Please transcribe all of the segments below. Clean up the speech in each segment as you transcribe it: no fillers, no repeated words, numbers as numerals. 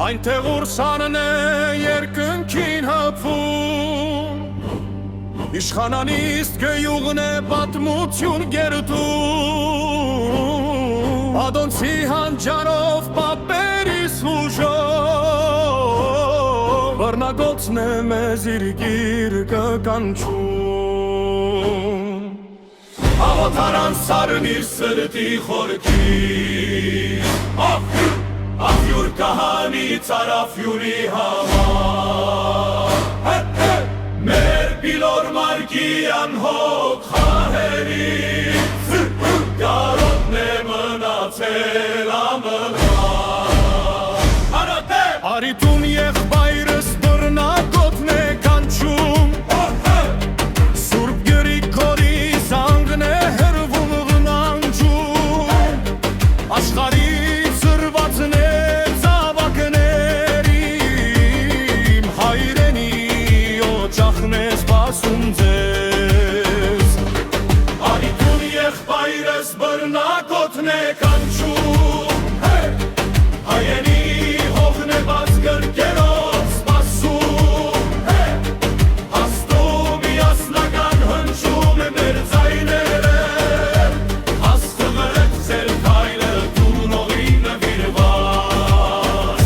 Այնտեղ ուրսանն է երկնքին հպվում, իշխանանիստ գյուղն է պատմություն գերտում, Ադոնցի հանջարով պապերիս ուժով, բռնագոցն է մեզ իր գիրկը կանչում, Աղոթարան սարն իր սրտի խորքի, Աղյուր կահանի ծարավյուրի համար, Մեր բիլոր մարգի անհոգ խահերից, Կարոտն է մնացել ամղար, Արիտում եղբայրս բռնագոտն է կանչում, Սուրբ Գրիգորի զանգն է հրվում ղնանջում, Աշխարհի Արիտուն եղբայրս բռնագոտն է կանչում, Հայերի հողն է բաց գրկերով սպասում, Աստու միասնական հնչում է մեր ձայները, Աստղրեց ձեր քայլը դուրնողի նվիրված,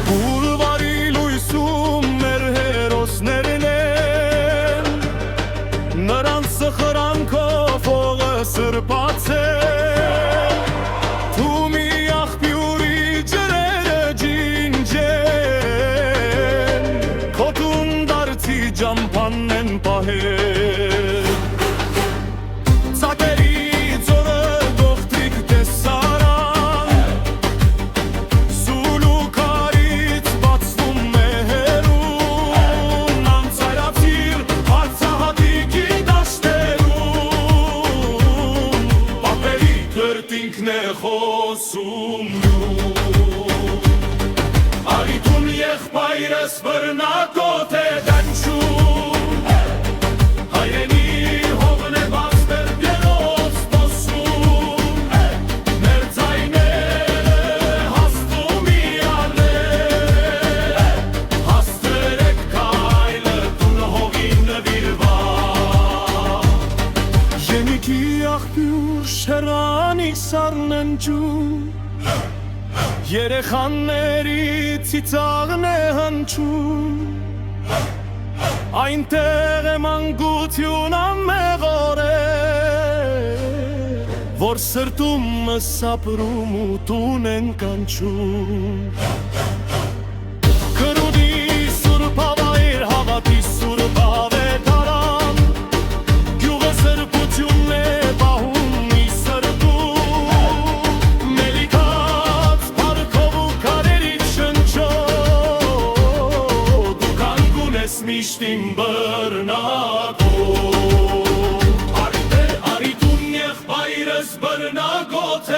Բուլվարի լույսում մեր հերոսներն Նրանց սխրանքով ողը սրբացել, Թումի աղբյուրի ջրերը ջինջեն, Քոտուն դարձի ջամփանն են պահել, Ծակերի ձորը գողտրիկ տեսարան, Սուլուքարից բացվում է հերուն, Անցայրացիր հարցահատիկի Քրտինքն է խոսում Արիտուն եղբայրս բռնագոտ է կանչում, Հայերի հողն է բաց գրկերով սպասում, Մեր ձայները հասնում իանել, Հաստրեք քայլը տուն հողին նվիրված, Եմիքի աղբյուր շերանի սարննջում, Երեխաների ծիծաղն է հնչում, Այնտեղ է մանկություն ամեղոր է, Որ սրտումը սապրում ու տուն են կանչում, Կրուդի սուրբ հավայր հավատի սուրբ ավետարան, Գյուղը սրբությունն է պահում ի սրտում, Մելիքած պարքով ու կարերից շնչով, Դու կանգուն ես միշտ իմ բռնագոտ, Արիտուն եղբայրս բռնագոտ է